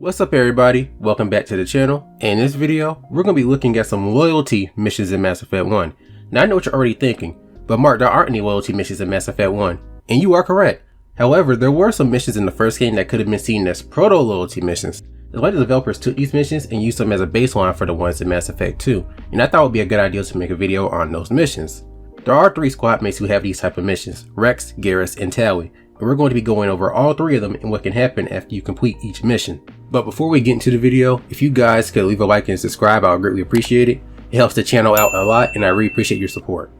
What's up everybody, welcome back to the channel. In this video, we're going to be looking at some loyalty missions in Mass Effect 1. Now I know what you're already thinking, but Mark, there aren't any loyalty missions in Mass Effect 1. And you are correct. However, there were some missions in the first game that could have been seen as proto-loyalty missions. It's like the developers took these missions and used them as a baseline for the ones in Mass Effect 2. And I thought it would be a good idea to make a video on those missions. There are 3 squad mates who have these type of missions, Rex, Garrus, and Tali. And we're going to be going over all 3 of them and what can happen after you complete each mission. But before we get into the video, if you guys could leave a like and subscribe, I would greatly appreciate it. It helps the channel out a lot and I really appreciate your support.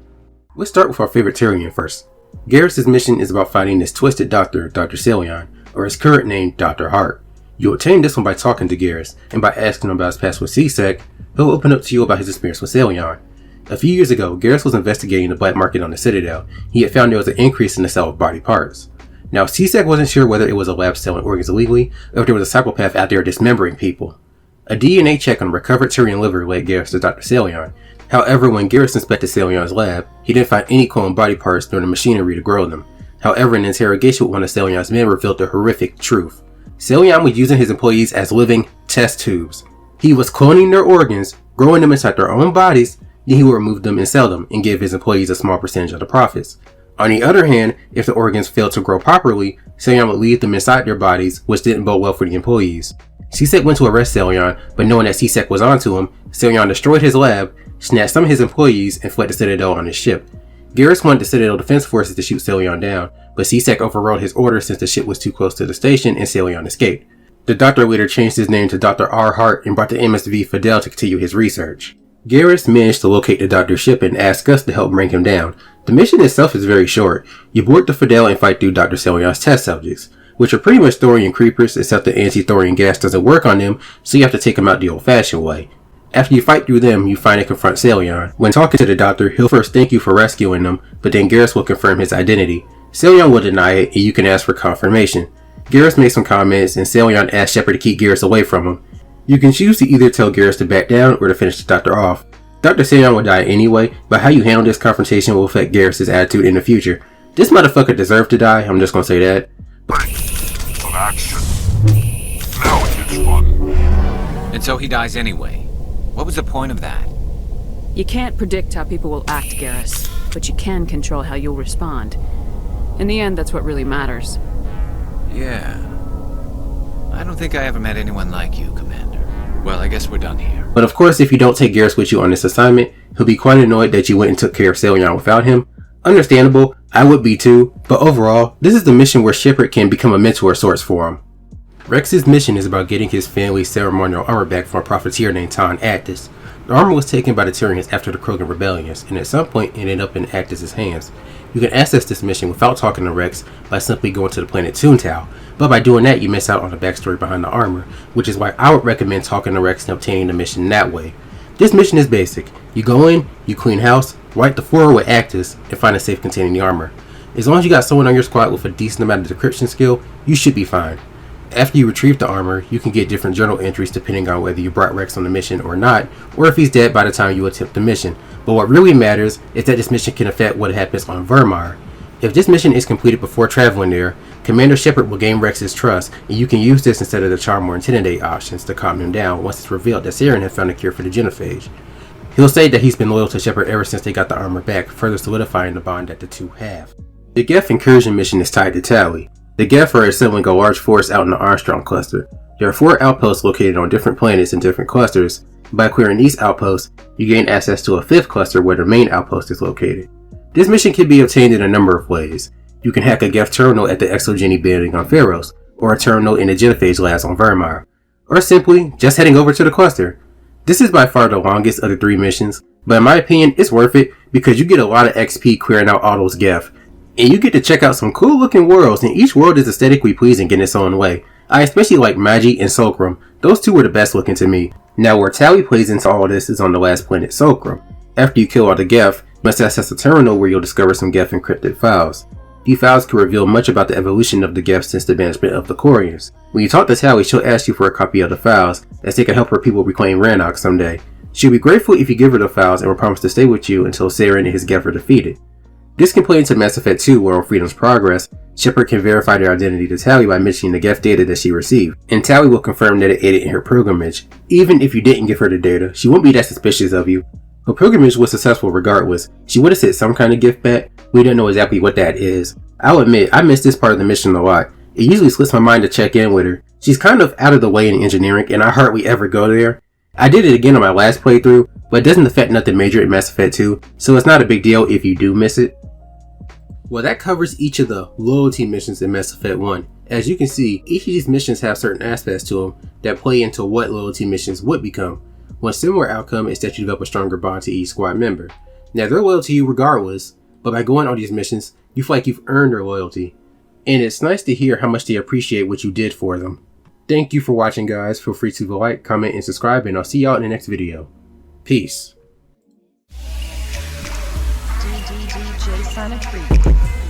Let's start with our favorite Tyrian first. Garrus' mission is about fighting this twisted doctor, Dr. Celion, or his current name, Dr. Hart. You obtain this one by talking to Garrus, and by asking him about his past with C-Sec, he'll open up to you about his experience with Celion. A few years ago, Garrus was investigating the black market on the Citadel. He had found there was an increase in the sale of body parts. Now, C-Sec wasn't sure whether it was a lab selling organs illegally, or if there was a psychopath out there dismembering people. A DNA check on recovered Tyrian liver led Garrus to Dr. Celion. However, when Garrus inspected Celion's lab, he didn't find any cloned body parts nor the machinery to grow them. However, an interrogation with one of Celion's men revealed the horrific truth. Celion was using his employees as living test tubes. He was cloning their organs, growing them inside their own bodies, then he would remove them and sell them, and give his employees a small percentage of the profits. On the other hand, if the organs failed to grow properly, Celion would leave them inside their bodies, which didn't bode well for the employees. C-Sec went to arrest Celion, but knowing that C-Sec was onto him, Celion destroyed his lab, snatched some of his employees, and fled the Citadel on his ship. Garrus wanted the Citadel Defense Forces to shoot Celion down, but C-Sec overrode his order since the ship was too close to the station and Celion escaped. The doctor later changed his name to Dr. R. Hart and brought the MSV Fidel to continue his research. Garrus managed to locate the doctor's ship and asked us to help bring him down. The mission itself is very short. You board the Fidel and fight through Dr. Celion's test subjects, which are pretty much thorium creepers except the anti-thorium gas doesn't work on them, so you have to take them out the old-fashioned way. After you fight through them, you finally confront Celion. When talking to the doctor, he'll first thank you for rescuing them, but then Garrus will confirm his identity. Celion will deny it, and you can ask for confirmation. Garrus makes some comments, and Celion asks Shepard to keep Garrus away from him. You can choose to either tell Garrus to back down or to finish the doctor off. Dr. Celion will die anyway, but how you handle this confrontation will affect Garrus' attitude in the future. This motherfucker deserved to die, I'm just gonna say that. Of action. Now it gets fun. And so he dies anyway. What was the point of that? You can't predict how people will act, Garrus, but you can control how you'll respond. In the end, that's what really matters. Yeah. I don't think I ever met anyone like you, Commander. Well, I guess we're done here. But of course, if you don't take Garrus with you on this assignment, he'll be quite annoyed that you went and took care of Celion without him. Understandable, I would be too, but overall, this is the mission where Shepard can become a mentor of sorts for him. Rex's mission is about getting his family's ceremonial armor back from a profiteer named Ton Actus. The armor was taken by the Tyrians after the Krogan rebellions, and at some point ended up in Actus' hands. You can access this mission without talking to Rex by simply going to the planet Toontown, but by doing that you miss out on the backstory behind the armor, which is why I would recommend talking to Rex and obtaining the mission that way. This mission is basic. You go in, you clean house, wipe the floor with Actus, and find a safe containing the armor. As long as you got someone on your squad with a decent amount of decryption skill, you should be fine. After you retrieve the armor, you can get different journal entries depending on whether you brought Rex on the mission or not, or if he's dead by the time you attempt the mission. But what really matters is that this mission can affect what happens on Vermar. If this mission is completed before traveling there, Commander Shepard will gain Rex's trust, and you can use this instead of the charm or intimidate options to calm him down once it's revealed that Saren has found a cure for the genophage. He'll say that he's been loyal to Shepard ever since they got the armor back, further solidifying the bond that the two have. The Geth Incursion mission is tied to Tali. The Geth are assembling a large force out in the Armstrong cluster. There are 4 outposts located on different planets in different clusters. By clearing these outposts, you gain access to a 5th cluster where the main outpost is located. This mission can be obtained in a number of ways. You can hack a Geth terminal at the Exogeny building on Pharos, or a terminal in the Genophage labs on Vermar, or simply just heading over to the cluster. This is by far the longest of the 3 missions, but in my opinion it's worth it because you get a lot of XP clearing out all those Geth. And you get to check out some cool looking worlds, and each world is aesthetically pleasing in its own way. I especially like Magi and Solkrum. Those 2 were the best looking to me. Now where Tali plays into all this is on the last planet, Solkrum. After you kill all the Geth, you must access a terminal where you'll discover some Geth encrypted files. These files can reveal much about the evolution of the Geth since the banishment of the Corians. When you talk to Tali, she'll ask you for a copy of the files, as they can help her people reclaim Rannoch someday. She'll be grateful if you give her the files and will promise to stay with you until Saren and his Geth are defeated. This can play into Mass Effect 2 where on Freedom's Progress, Shepard can verify their identity to Tally by mentioning the Geth data that she received, and Tally will confirm that it aided in her pilgrimage. Even if you didn't give her the data, she won't be that suspicious of you. Her pilgrimage was successful regardless. She would have sent some kind of gift back. We don't know exactly what that is. I'll admit, I missed this part of the mission a lot. It usually slips my mind to check in with her. She's kind of out of the way in engineering, and I hardly ever go there. I did it again on my last playthrough, but it doesn't affect nothing major in Mass Effect 2, so it's not a big deal if you do miss it. Well, that covers each of the loyalty missions in Mass Effect 1. As you can see, each of these missions have certain aspects to them that play into what loyalty missions would become. One similar outcome is that you develop a stronger bond to each squad member. Now, they're loyal to you regardless, but by going on these missions, you feel like you've earned their loyalty. And it's nice to hear how much they appreciate what you did for them. Thank you for watching, guys. Feel free to like, comment, and subscribe, and I'll see y'all in the next video. Peace. DJ Sonic 3.